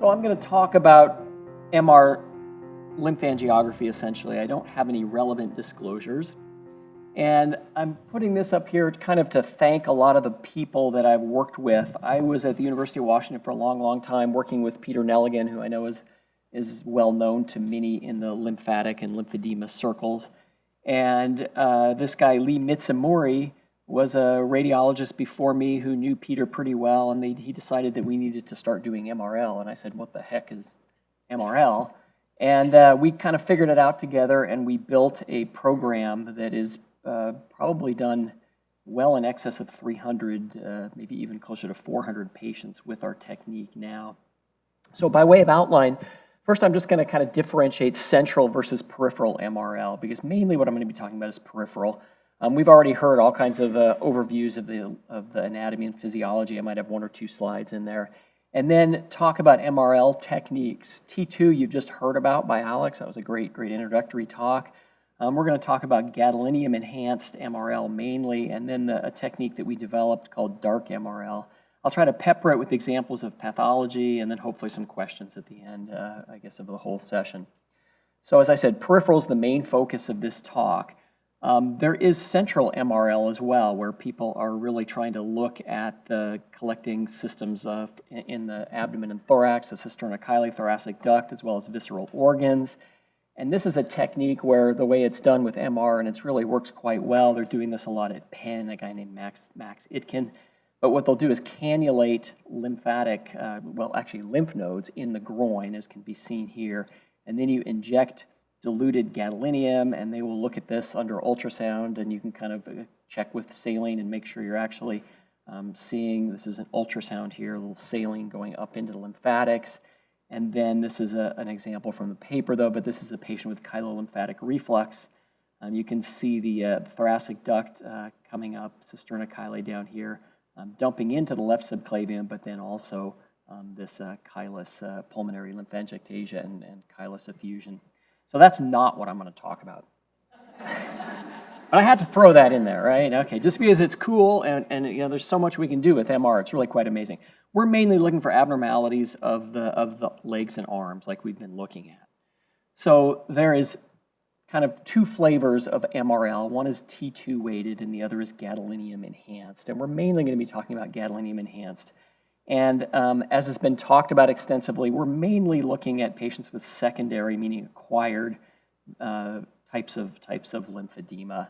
So I'm going to talk about MR lymphangiography, essentially. I don't have any relevant disclosures. And I'm putting this up here kind of to thank a lot of the people that I've worked with. I was at the University of Washington for a long, long time working with Peter Nelligan, who I know is well known to many in the lymphatic and lymphedema circles. And this guy, Lee Mitsumori, was a radiologist before me who knew Peter pretty well, and he decided that we needed to start doing MRL. And I said, what the heck is MRL? And we kind of figured it out together, and we built a program that is probably done well in excess of 300, maybe even closer to 400 patients with our technique now. So by way of outline, first I'm just going to kind of differentiate central versus peripheral MRL, because mainly what I'm going to be talking about is peripheral. We've already heard all kinds of overviews of the anatomy and physiology. I might have one or two slides in there. And then talk about MRL techniques. T2 you've just heard about by Alex. That was a great introductory talk. We're going to talk about gadolinium enhanced MRL mainly, and then a technique that we developed called dark MRL. I'll try to pepper it with examples of pathology and then hopefully some questions at the end, I guess, of the whole session. So as I said, peripheral is the main focus of this talk. There is central MRL as well, where people are really trying to look at the collecting systems in the abdomen and thorax, the cisterna-chyli thoracic duct, as well as visceral organs. And this is a technique where the way it's done with MR, and it really works quite well. They're doing this a lot at Penn, a guy named Max Itkin. But what they'll do is cannulate lymphatic, lymph nodes in the groin, as can be seen here. And then you inject diluted gadolinium, and they will look at this under ultrasound, and you can kind of check with saline and make sure you're actually seeing, this is an ultrasound here, a little saline going up into the lymphatics. And then this is an example from the paper though, but this is a patient with chylolymphatic reflux. You can see the thoracic duct coming up, cisterna-chyli down here, dumping into the left subclavian, but then also this chylous pulmonary lymphangiectasia and chylous effusion. So that's not what I'm going to talk about. But I had to throw that in there, right? Okay, just because it's cool and you know, there's so much we can do with MR, it's really quite amazing. We're mainly looking for abnormalities of the legs and arms like we've been looking at. So there is kind of two flavors of MRL. One is T2 weighted and the other is gadolinium enhanced. And we're mainly going to be talking about gadolinium enhanced. And as has been talked about extensively, we're mainly looking at patients with secondary, meaning acquired types of lymphedema.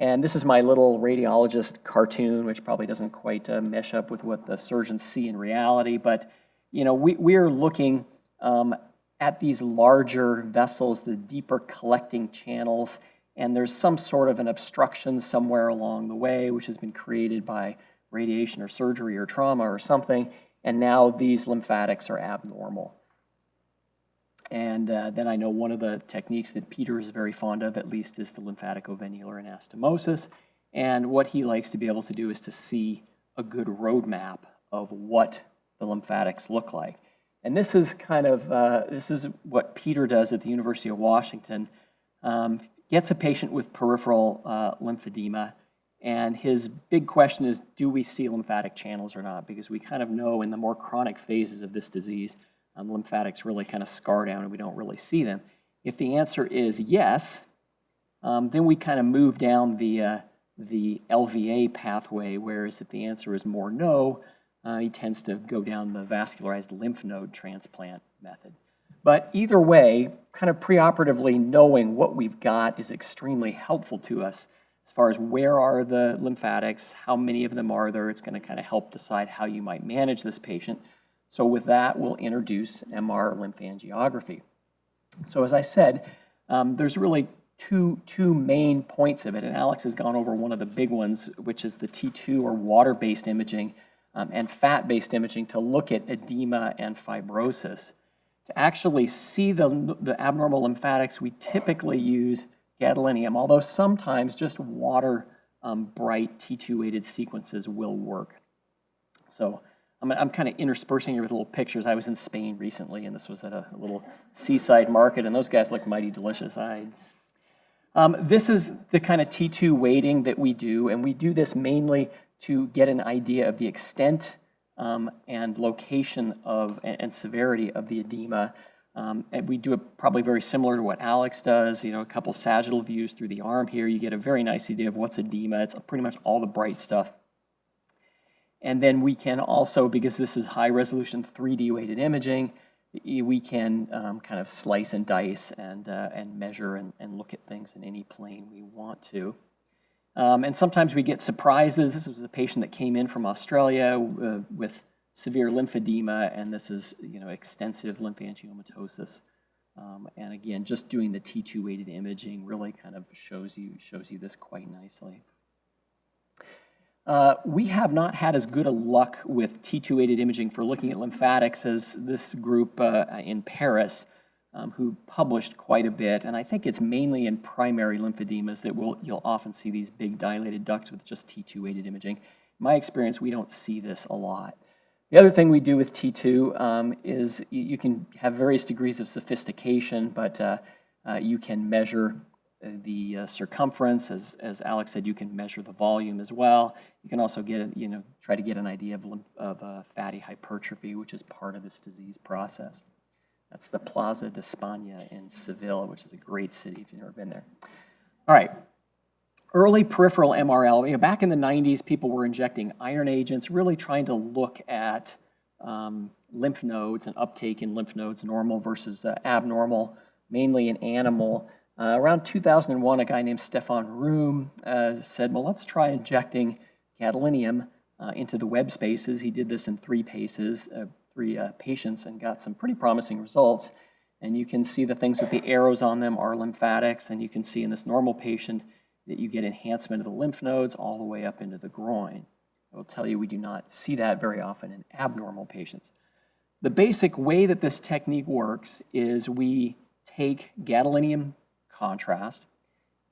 And this is my little radiologist cartoon, which probably doesn't quite mesh up with what the surgeons see in reality. But you know, we're looking at these larger vessels, the deeper collecting channels, and there's some sort of an obstruction somewhere along the way, which has been created by radiation or surgery or trauma or something, and now these lymphatics are abnormal. And then I know one of the techniques that Peter is very fond of, at least, is the lymphatic-venular anastomosis. And what he likes to be able to do is to see a good roadmap of what the lymphatics look like. And this is kind of, this is what Peter does at the University of Washington. Gets a patient with peripheral lymphedema, and his big question is, do we see lymphatic channels or not? Because we kind of know in the more chronic phases of this disease, lymphatics really kind of scar down and we don't really see them. If the answer is yes, then we kind of move down the LVA pathway, whereas if the answer is more no, he tends to go down the vascularized lymph node transplant method. But either way, kind of preoperatively knowing what we've got is extremely helpful to us as far as where are the lymphatics, how many of them are there. It's going to kind of help decide how you might manage this patient. So with that, we'll introduce MR lymphangiography. So as I said, there's really two main points of it, and Alex has gone over one of the big ones, which is the T2 or water-based imaging and fat-based imaging to look at edema and fibrosis. To actually see the abnormal lymphatics, we typically use gadolinium, although sometimes just water bright T2-weighted sequences will work. So I'm kind of interspersing here with little pictures. I was in Spain recently, and this was at a little seaside market, and those guys look mighty delicious. This is the kind of T2 weighting that we do, and we do this mainly to get an idea of the extent and location of and severity of the edema. And we do it probably very similar to what Alex does, a couple sagittal views through the arm here. You get a very nice idea of what's edema. It's pretty much all the bright stuff. And then we can also, because this is high resolution 3D weighted imaging, we can kind of slice and dice and measure and look at things in any plane we want to. And sometimes we get surprises. This was a patient that came in from Australia with severe lymphedema, and this is extensive lymphangiomatosis. And again, just doing the T2 weighted imaging really kind of shows you this quite nicely. We have not had as good a luck with T2 weighted imaging for looking at lymphatics as this group in Paris, who published quite a bit, and I think it's mainly in primary lymphedemas that you'll often see these big dilated ducts with just T2 weighted imaging. In my experience, we don't see this a lot. The other thing we do with T2 is you can have various degrees of sophistication, but you can measure the circumference. As Alex said, you can measure the volume as well. You can also try to get an idea of fatty hypertrophy, which is part of this disease process. That's the Plaza d'España in Seville, which is a great city if you've never been there. All right. Early peripheral MRL, back in the 90s, people were injecting iron agents, really trying to look at lymph nodes and uptake in lymph nodes, normal versus abnormal, mainly in animal. Around 2001, a guy named Stefan Room said, well, let's try injecting gadolinium into the web spaces. He did this in three patients and got some pretty promising results. And you can see the things with the arrows on them are lymphatics, and you can see in this normal patient that you get enhancement of the lymph nodes all the way up into the groin. I will tell you we do not see that very often in abnormal patients. The basic way that this technique works is we take gadolinium contrast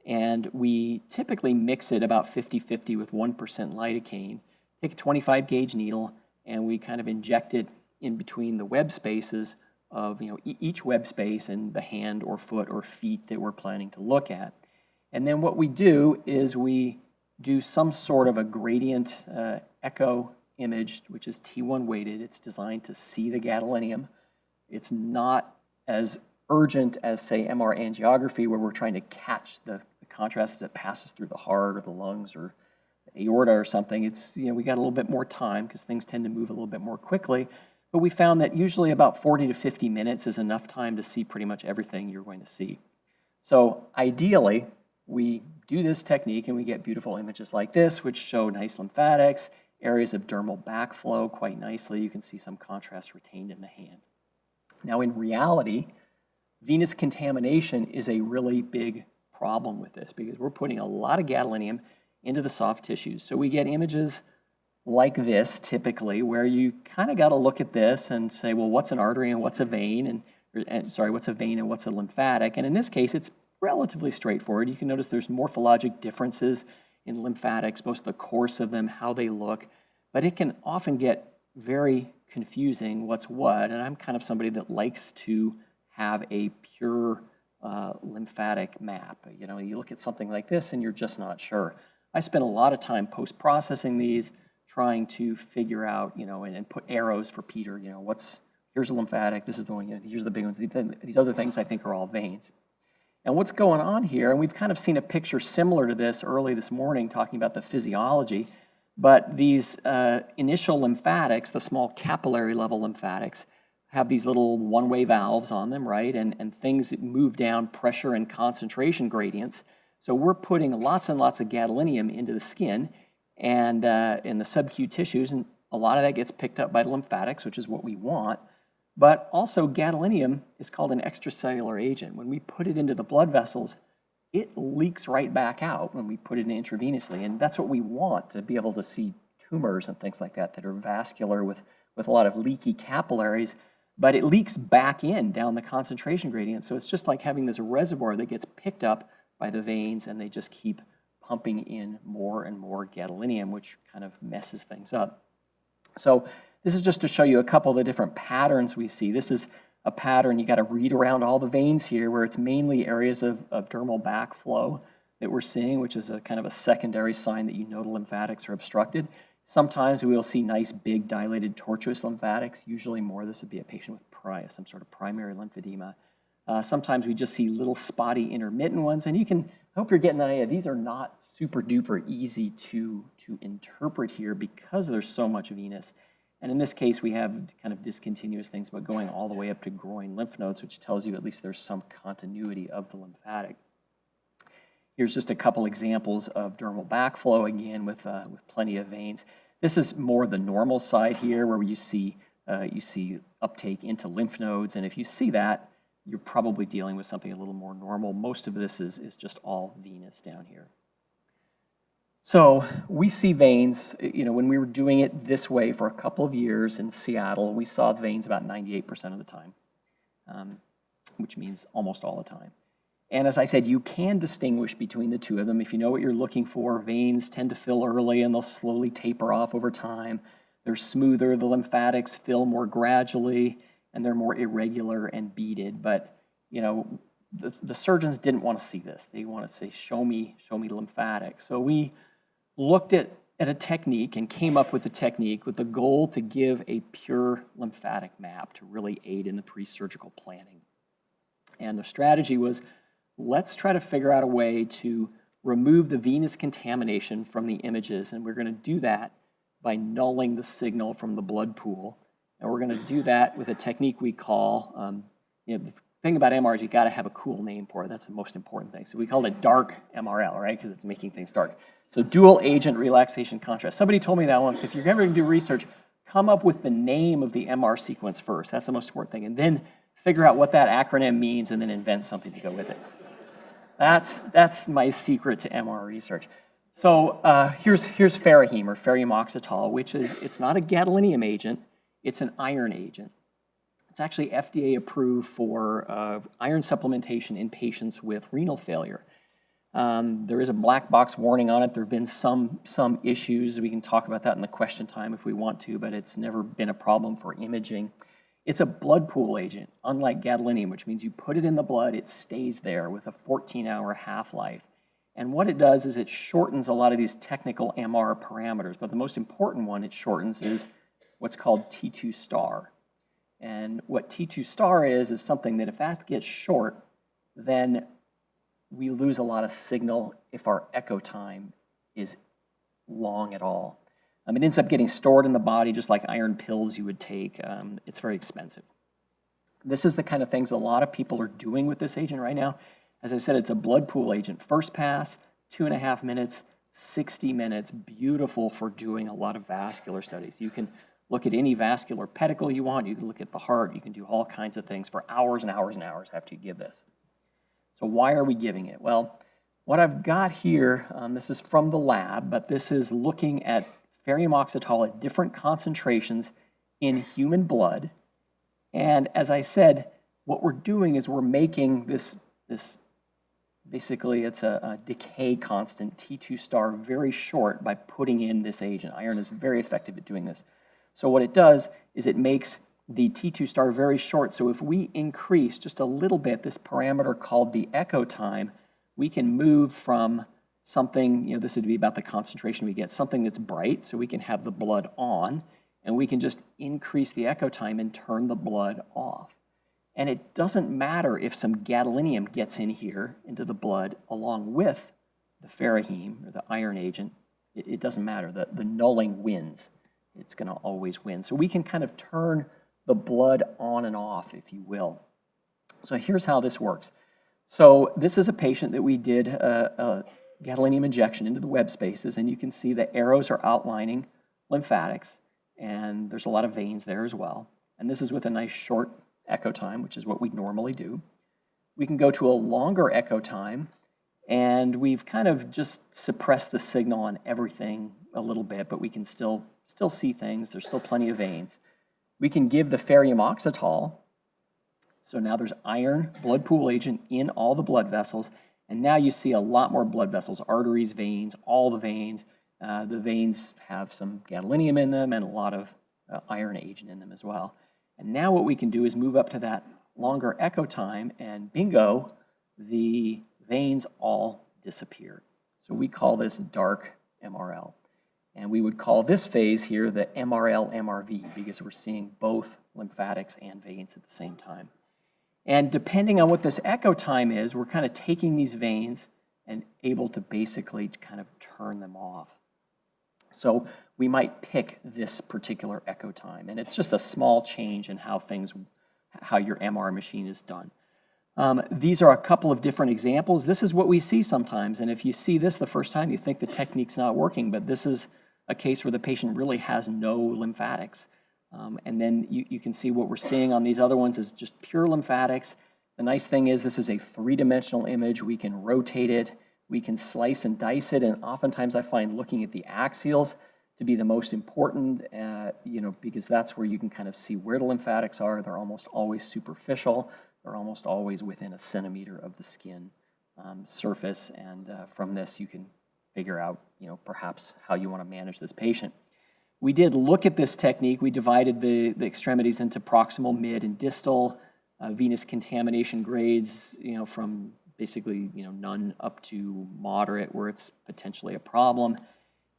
and we typically mix it about 50-50 with 1% lidocaine, take a 25 gauge needle, and we kind of inject it in between the web spaces of each web space and the hand or foot or feet that we're planning to look at. And then what we do is we do some sort of a gradient echo image, which is T1 weighted. It's designed to see the gadolinium. It's not as urgent as, say, MR angiography, where we're trying to catch the contrast as it passes through the heart or the lungs or the aorta or something. It's, we got a little bit more time because things tend to move a little bit more quickly. But we found that usually about 40 to 50 minutes is enough time to see pretty much everything you're going to see. So ideally, we do this technique and we get beautiful images like this, which show nice lymphatics, areas of dermal backflow quite nicely. You can see some contrast retained in the hand. Now, in reality, venous contamination is a really big problem with this because we're putting a lot of gadolinium into the soft tissues. So we get images like this typically, where you kind of got to look at this and say, well, what's an artery and what's a vein? What's a vein and what's a lymphatic? And in this case, it's relatively straightforward. You can notice there's morphologic differences in lymphatics, most of the course of them, how they look, but it can often get very confusing what's what. And I'm kind of somebody that likes to have a pure lymphatic map. You look at something like this and you're just not sure. I spent a lot of time post-processing these, trying to figure out, and put arrows for Peter, here's a lymphatic, this is the one, here's the big ones. These other things I think are all veins. And what's going on here, and we've kind of seen a picture similar to this early this morning talking about the physiology, but these initial lymphatics, the small capillary level lymphatics, have these little one-way valves on them, right? And things that move down pressure and concentration gradients. So we're putting lots and lots of gadolinium into the skin and in the subcutaneous tissues, and a lot of that gets picked up by the lymphatics, which is what we want. But also gadolinium is called an extracellular agent. When we put it into the blood vessels, it leaks right back out when we put it in intravenously, and that's what we want, to be able to see tumors and things like that are vascular with a lot of leaky capillaries, but it leaks back in down the concentration gradient. So it's just like having this reservoir that gets picked up by the veins, and they just keep pumping in more and more gadolinium, which kind of messes things up. So this is just to show you a couple of the different patterns we see. This is a pattern, you got to read around all the veins here, where it's mainly areas of dermal backflow that we're seeing, which is a kind of a secondary sign that the lymphatics are obstructed. Sometimes we will see nice, big, dilated, tortuous lymphatics. Usually more, this would be a patient with some sort of primary lymphedema. Sometimes we just see little spotty intermittent ones, and I hope you're getting an idea. These are not super duper easy to interpret here because there's so much venous. And in this case, we have kind of discontinuous things, but going all the way up to groin lymph nodes, which tells you at least there's some continuity of the lymphatic. Here's just a couple examples of dermal backflow, again, with plenty of veins. This is more the normal side here, where you see uptake into lymph nodes, and if you see that, you're probably dealing with something a little more normal. Most of this is just all venous down here. So we see veins, when we were doing it this way for a couple of years in Seattle, we saw veins about 98% of the time, which means almost all the time. And as I said, you can distinguish between the two of them. If you know what you're looking for, veins tend to fill early and they'll slowly taper off over time. They're smoother, the lymphatics fill more gradually, and they're more irregular and beaded. But, the surgeons didn't want to see this. They want to say, show me lymphatic. So we looked at a technique and came up with a technique with the goal to give a pure lymphatic map to really aid in the pre-surgical planning. And the strategy was, let's try to figure out a way to remove the venous contamination from the images, and we're going to do that by nulling the signal from the blood pool. And we're going to do that with a technique we call, the thing about MR is you got to have a cool name for it. That's the most important thing. So we call it dark MRL, right? Because it's making things dark. So dual agent relaxation contrast. Somebody told me that once. If you're ever going to do research, come up with the name of the MR sequence first. That's the most important thing. And then figure out what that acronym means and then invent something to go with it. That's my secret to MR research. So here's ferriheme or ferrimoxetol, which it's not a gadolinium agent, it's an iron agent. It's actually FDA approved for iron supplementation in patients with renal failure. There is a black box warning on it. There have been some issues. We can talk about that in the question time if we want to, but it's never been a problem for imaging. It's a blood pool agent, unlike gadolinium, which means you put it in the blood, it stays there with a 14-hour half-life. And what it does is it shortens a lot of these technical MR parameters, but the most important one it shortens is what's called T2 star. And what T2 star is something that if that gets short, then we lose a lot of signal if our echo time is long at all. It ends up getting stored in the body just like iron pills you would take. It's very expensive. This is the kind of things a lot of people are doing with this agent right now. As I said, it's a blood pool agent. First pass, 2.5 minutes, 60 minutes, beautiful for doing a lot of vascular studies. You can look at any vascular pedicle you want. You can look at the heart. You can do all kinds of things for hours and hours and hours after you give this. So why are we giving it? Well, what I've got here, this is from the lab, but this is looking at ferrimoxetol at different concentrations in human blood. And as I said, what we're doing is we're making this basically it's a decay constant, T2 star, very short by putting in this agent. Iron is very effective at doing this. So what it does is it makes the T2 star very short. So if we increase just a little bit this parameter called the echo time, we can move from something, this would be about the concentration we get, something that's bright, so we can have the blood on, and we can just increase the echo time and turn the blood off. And it doesn't matter if some gadolinium gets in here into the blood along with the ferriheme or the iron agent. It doesn't matter. The nulling wins. It's going to always win. So we can kind of turn the blood on and off, if you will. So here's how this works. So this is a patient that we did a gadolinium injection into the web spaces, and you can see the arrows are outlining lymphatics, and there's a lot of veins there as well. And this is with a nice short echo time, which is what we normally do. We can go to a longer echo time, and we've kind of just suppressed the signal on everything a little bit, but we can still see things. There's still plenty of veins. We can give the ferrimoxetol. So now there's iron, blood pool agent in all the blood vessels, and now you see a lot more blood vessels, arteries, veins, all the veins. The veins have some gadolinium in them and a lot of iron agent in them as well. And now what we can do is move up to that longer echo time, and bingo, the veins all disappear. So we call this dark MRL. And we would call this phase here the MRL-MRV because we're seeing both lymphatics and veins at the same time. And depending on what this echo time is, we're kind of taking these veins and able to basically kind of turn them off. So we might pick this particular echo time, and it's just a small change in how your MR machine is done. These are a couple of different examples. This is what we see sometimes, and if you see this the first time, you think the technique's not working, but this is a case where the patient really has no lymphatics. And then you can see what we're seeing on these other ones is just pure lymphatics. The nice thing is this is a three-dimensional image. We can rotate it, we can slice and dice it, and oftentimes I find looking at the axials to be the most important, because that's where you can kind of see where the lymphatics are. They're almost always superficial. They're almost always within a centimeter of the skin surface, and from this you can figure out, perhaps how you want to manage this patient. We did look at this technique. We divided the extremities into proximal, mid, and distal venous contamination grades, from basically, none up to moderate where it's potentially a problem.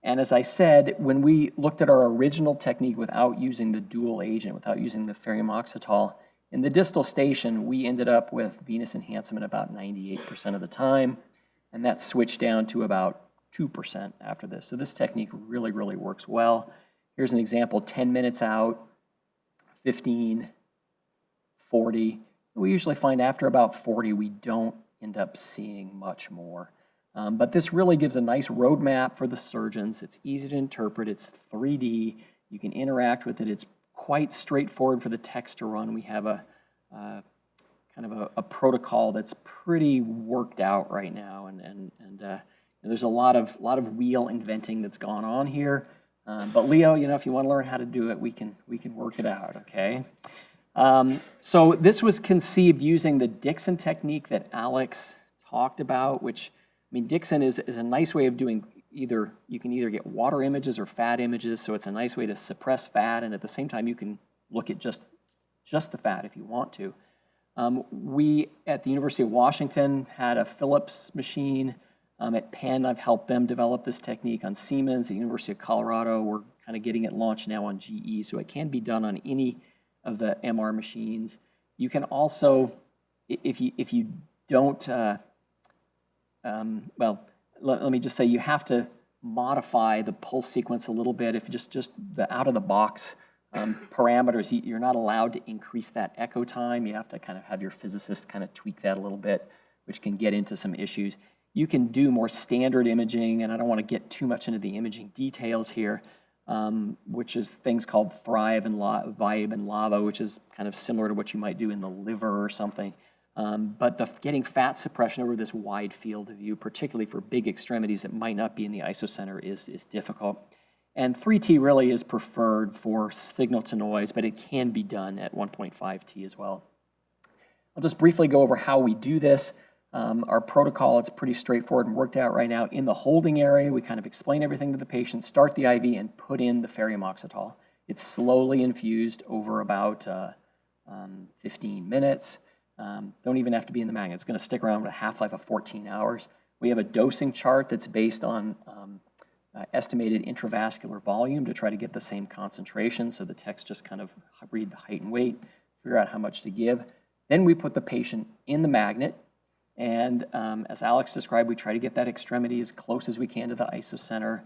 And as I said, when we looked at our original technique without using the dual agent, without using the ferrimoxetol, in the distal station, we ended up with venous enhancement about 98% of the time, and that switched down to about 2% after this. So this technique really, really works well. Here's an example, 10 minutes out, 15, 40. We usually find after about 40, we don't end up seeing much more. But this really gives a nice roadmap for the surgeons. It's easy to interpret. It's 3D. You can interact with it. It's quite straightforward for the techs to run. We have a kind of a protocol that's pretty worked out right now, and there's a lot of wheel inventing that's gone on here. But Leo, if you want to learn how to do it, we can work it out. Okay. So this was conceived using the Dixon technique that Alex talked about, which Dixon is a nice way of doing you can either get water images or fat images, so it's a nice way to suppress fat, and at the same time you can look at just the fat if you want to. We at the University of Washington had a Philips machine. At Penn, I've helped them develop this technique. On Siemens, the University of Colorado, we're kind of getting it launched now on GE, so it can be done on any of the MR machines. You can also, if you don't, let me just say you have to modify the pulse sequence a little bit. If just the out-of-the-box parameters, you're not allowed to increase that echo time. You have to kind of have your physicist kind of tweak that a little bit, which can get into some issues. You can do more standard imaging, and I don't want to get too much into the imaging details here, which is things called Thrive and Vibe and Lava, which is kind of similar to what you might do in the liver or something. But getting fat suppression over this wide field of view, particularly for big extremities that might not be in the isocenter, is difficult. And 3T really is preferred for signal to noise, but it can be done at 1.5T as well. I'll just briefly go over how we do this. Our protocol, it's pretty straightforward and worked out right now. In the holding area, we kind of explain everything to the patient, start the IV, and put in the ferrimoxetol. It's slowly infused over about 15 minutes. Don't even have to be in the magnet. It's going to stick around with a half-life of 14 hours. We have a dosing chart that's based on estimated intravascular volume to try to get the same concentration, so the techs just kind of read the height and weight, figure out how much to give. Then we put the patient in the magnet, and as Alex described, we try to get that extremity as close as we can to the isocenter.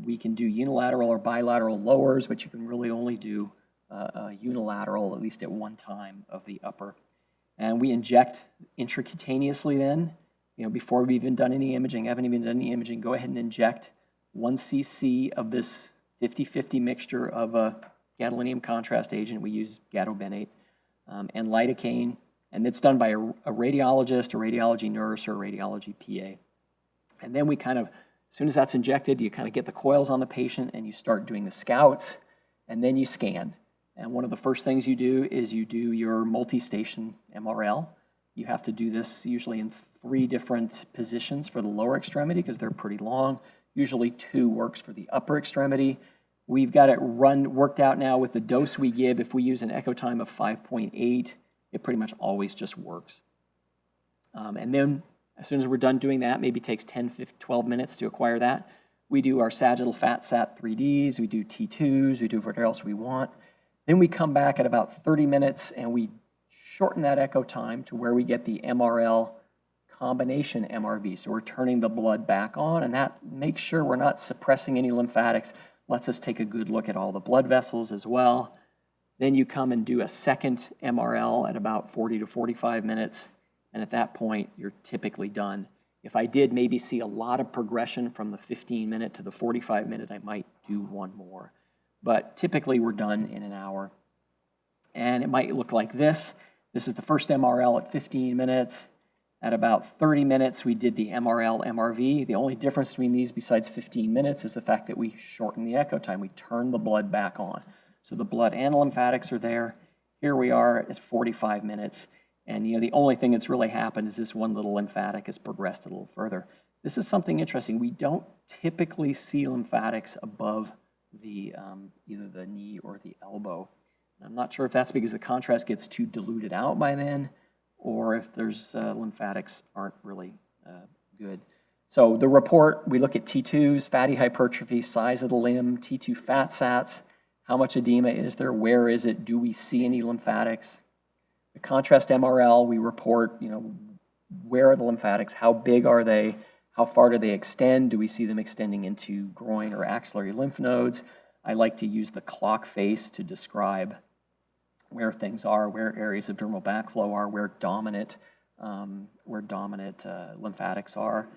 We can do unilateral or bilateral lowers, but you can really only do unilateral, at least at one time, of the upper. And we inject intracutaneously then, before we've even done any imaging, haven't even done any imaging, go ahead and inject 1 cc of this 50-50 mixture of a gadolinium contrast agent. We use gadobenate and lidocaine, and it's done by a radiologist, a radiology nurse, or a radiology PA. And then we kind of, as soon as that's injected, you kind of get the coils on the patient and you start doing the scouts, and then you scan. And one of the first things you do is you do your multi-station MRL. You have to do this usually in 3 different positions for the lower extremity because they're pretty long. Usually 2 works for the upper extremity. We've got it worked out now with the dose we give. If we use an echo time of 5.8, it pretty much always just works. And then as soon as we're done doing that, maybe takes 10, 12 minutes to acquire that, we do our sagittal fat sat 3Ds, we do T2s, we do whatever else we want. Then we come back at about 30 minutes and we shorten that echo time to where we get the MRL combination MRV. So we're turning the blood back on, and that makes sure we're not suppressing any lymphatics, lets us take a good look at all the blood vessels as well. Then you come and do a second MRL at about 40 to 45 minutes, and at that point, you're typically done. If I did maybe see a lot of progression from the 15-minute to the 45-minute, I might do one more. But typically, we're done in an hour. And it might look like this. This is the first MRL at 15 minutes. At about 30 minutes, we did the MRL MRV. The only difference between these besides 15 minutes is the fact that we shorten the echo time. We turn the blood back on. So the blood and lymphatics are there. Here we are at 45 minutes. And the only thing that's really happened is this one little lymphatic has progressed a little further. This is something interesting. We don't typically see lymphatics above the either the knee or the elbow. I'm not sure if that's because the contrast gets too diluted out by then, or if there's lymphatics aren't really good. So the report, we look at T2s, fatty hypertrophy, size of the limb, T2 fat sats, how much edema is there, where is it, do we see any lymphatics? The contrast MRL, we report, where are the lymphatics, how big are they, how far do they extend, do we see them extending into groin or axillary lymph nodes? I like to use the clock face to describe where things are, where areas of dermal backflow are, where dominant lymphatics are.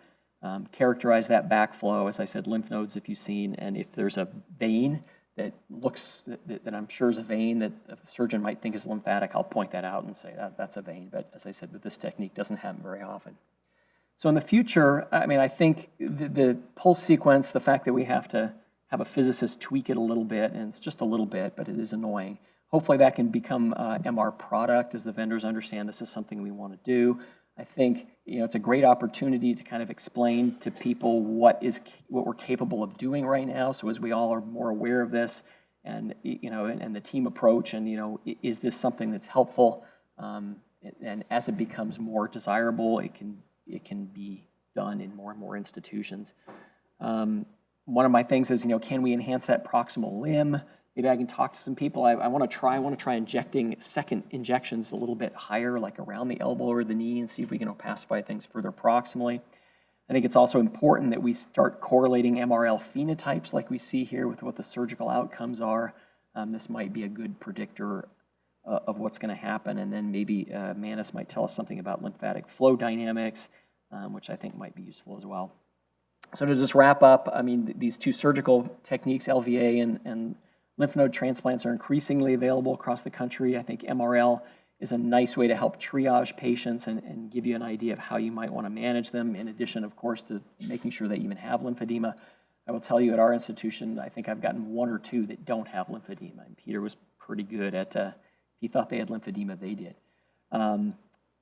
Characterize that backflow, as I said, lymph nodes if you've seen, and if there's a vein that looks, that I'm sure is a vein that a surgeon might think is lymphatic, I'll point that out and say that's a vein. But as I said, with this technique, doesn't happen very often. So in the future, I think the pulse sequence, the fact that we have to have a physicist tweak it a little bit, and it's just a little bit, but it is annoying. Hopefully that can become MR product as the vendors understand this is something we want to do. I think it's a great opportunity to kind of explain to people what we're capable of doing right now. So as we all are more aware of this, and and the team approach, and is this something that's helpful? And as it becomes more desirable, it can be done in more and more institutions. One of my things is can we enhance that proximal limb? Maybe I can talk to some people. I want to try injecting second injections a little bit higher, like around the elbow or the knee, and see if we can opacify things further proximally. I think it's also important that we start correlating MRL phenotypes like we see here with what the surgical outcomes are. This might be a good predictor of what's going to happen, and then maybe Manus might tell us something about lymphatic flow dynamics, which I think might be useful as well. So to just wrap up, these two surgical techniques, LVA and lymph node transplants, are increasingly available across the country. I think MRL is a nice way to help triage patients and give you an idea of how you might want to manage them, in addition, of course, to making sure they even have lymphedema. I will tell you at our institution, I think I've gotten one or two that don't have lymphedema, and Peter was pretty good at, he thought they had lymphedema, they did.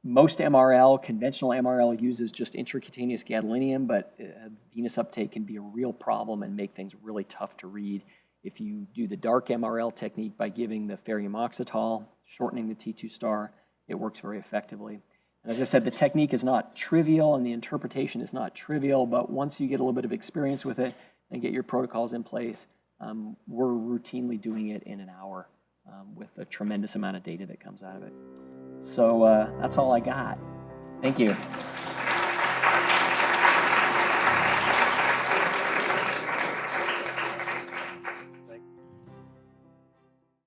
Most MRL, conventional MRL, uses just intracutaneous gadolinium, but venous uptake can be a real problem and make things really tough to read. If you do the dark MRL technique by giving the ferrium oxetol, shortening the T2 star, it works very effectively. And as I said, the technique is not trivial and the interpretation is not trivial, but once you get a little bit of experience with it and get your protocols in place, we're routinely doing it in an hour with a tremendous amount of data that comes out of it. So that's all I got. Thank you.